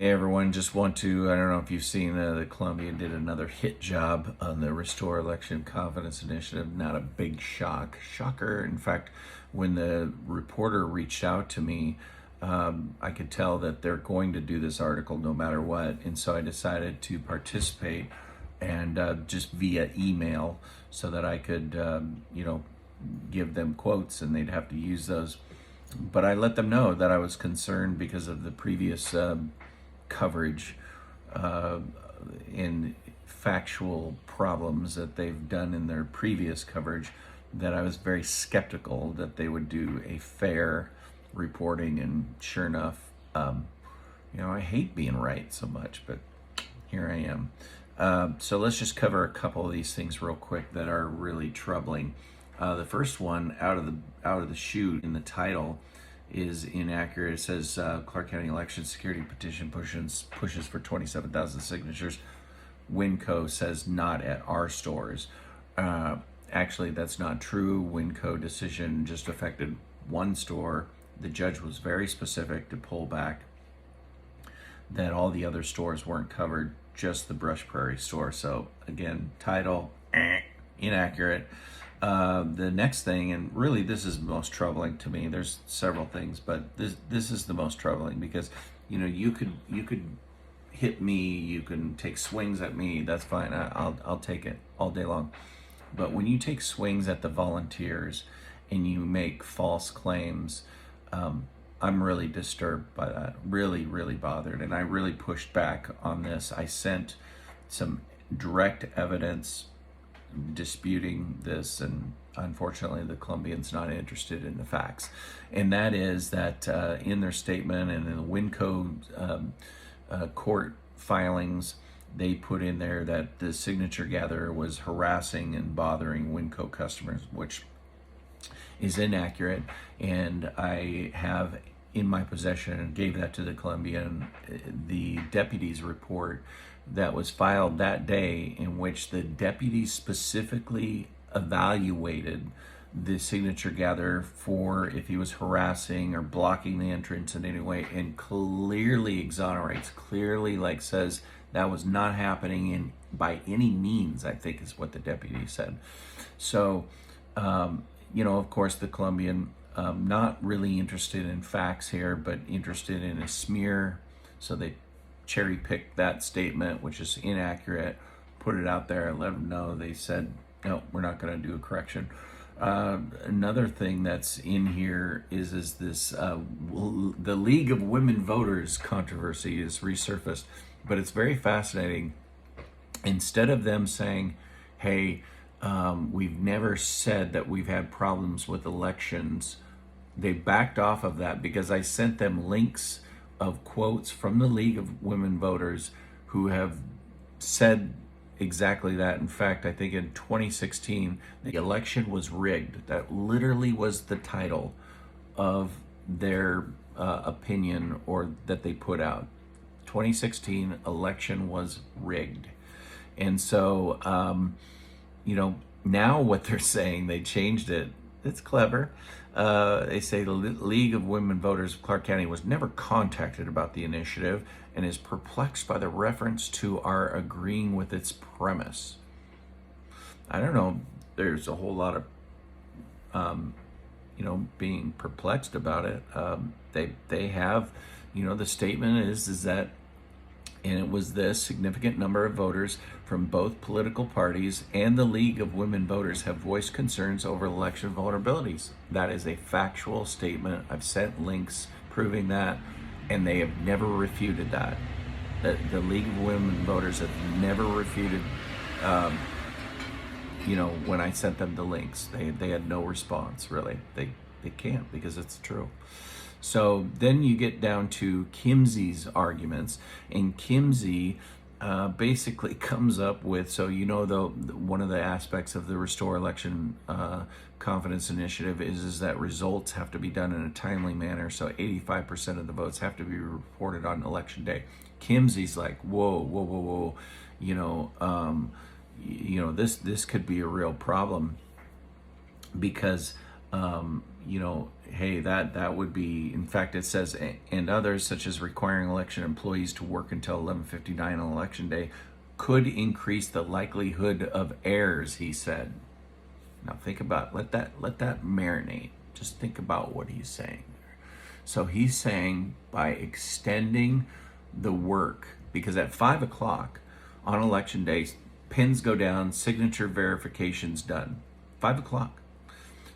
Hey everyone, just want to, I don't know if you've seen the Columbian did another hit job on the Restore Election Confidence Initiative. Not a big shocker. In fact, when the reporter reached out to me, I could tell that they're going to do this article no matter what. And so I decided to participate and just via email so that I could, give them quotes and they'd have to use those. But I let them know that I was concerned because of the previous coverage in factual problems that they've done in their previous coverage, that I was very skeptical that they would do a fair reporting. And sure enough, I hate being right so much, but here I am. So let's just cover a couple of these things real quick that are really troubling. The first one out of the chute in the title is inaccurate. It says Clark County Election Security Petition pushes for 27,000 signatures. Winco says not at our stores. Actually, that's not true. Winco decision just affected one store. The judge was very specific to pull back that all the other stores weren't covered, just the Brush Prairie store. So again, title, inaccurate. The next thing, and really this is most troubling to me, there's several things, but this is the most troubling because you could hit me, you can take swings at me, that's fine, I'll take it all day long. But when you take swings at the volunteers and you make false claims, I'm really disturbed by that, really bothered, and I really pushed back on this. I sent some direct evidence disputing this, and unfortunately the Columbian's not interested in the facts. And that is that in their statement and in the Winco court filings, they put in there that the signature gatherer was harassing and bothering Winco customers, which is inaccurate. And I have in my possession, and gave that to the Columbian, the deputy's report that was filed that day, in which the deputies specifically evaluated the signature gatherer for if he was harassing or blocking the entrance in any way, and clearly exonerates, clearly says that was not happening by any means, I think is what the deputy said. So, of course, the Columbian, not really interested in facts here, but interested in a smear. So they cherry picked that statement, which is inaccurate, put it out there, and let them know. They said, no, we're not going to do a correction. Another thing that's in here is this the League of Women Voters controversy is resurfaced, but it's very fascinating. Instead of them saying, hey, we've never said that we've had problems with elections, they backed off of that because I sent them links of quotes from the League of Women Voters who have said exactly that. In fact, I think in 2016, the election was rigged. That literally was the title of their opinion, or that they put out. 2016 election was rigged. And so, now what they're saying, they changed it. It's clever. They say the League of Women Voters of Clark County was never contacted about the initiative and is perplexed by the reference to our agreeing with its premise. I don't know. There's a whole lot of, being perplexed about it. They have, the statement is that, and it was this: significant number of voters from both political parties and the League of Women Voters have voiced concerns over election vulnerabilities. That is a factual statement. I've sent links proving that, and they have never refuted that. The League of Women Voters have never refuted, when I sent them the links. They had no response, really. They can't, because it's true. So then you get down to Kimsey's arguments, and Kimsey basically comes up with, one of the aspects of the Restore Election Confidence Initiative is that results have to be done in a timely manner, so 85% of the votes have to be reported on election day. Kimsey's like, whoa, this could be a real problem, because hey, that would be, in fact, it says, and others, such as requiring election employees to work until 11:59 on election day, could increase the likelihood of errors, he said. Now think about, let that marinate. Just think about what he's saying. So he's saying by extending the work, because at 5 o'clock on election day, pins go down, signature verification's done. 5 o'clock.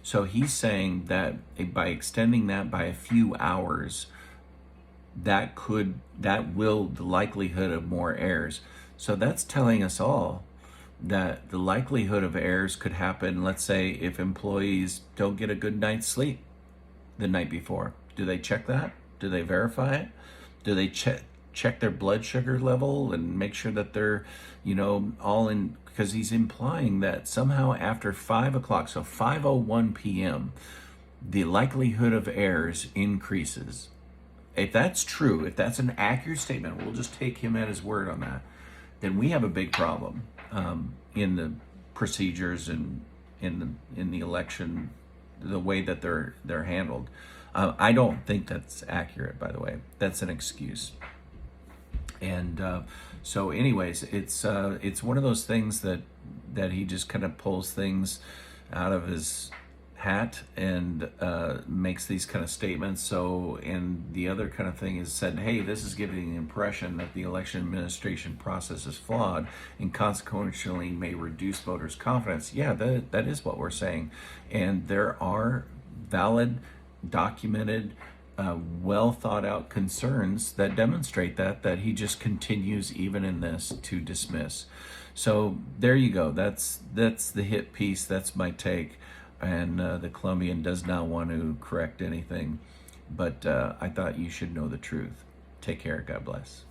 So he's saying that by extending that by a few hours, the likelihood of more errors. So that's telling us all that the likelihood of errors could happen, let's say, if employees don't get a good night's sleep the night before. Do they check that? Do they verify it? Do they check their blood sugar level and make sure that they're, all in? Because he's implying that somehow after 5 o'clock, so 5:01 p.m., the likelihood of errors increases. If that's true, if that's an accurate statement, we'll just take him at his word on that, then we have a big problem in the procedures and in the election, the way that they're handled. I don't think that's accurate, by the way. That's an excuse. And so, anyways, it's one of those things that he just kind of pulls things out of his hat and makes these kind of statements. So, and the other kind of thing is said, hey, this is giving the impression that the election administration process is flawed and consequently may reduce voters' confidence. Yeah, that is what we're saying. And there are valid, documented, well thought out concerns that demonstrate that he just continues even in this to dismiss. So there you go. That's the hit piece. That's my take. And the Columbian does not want to correct anything, but I thought you should know the truth. Take care. God bless.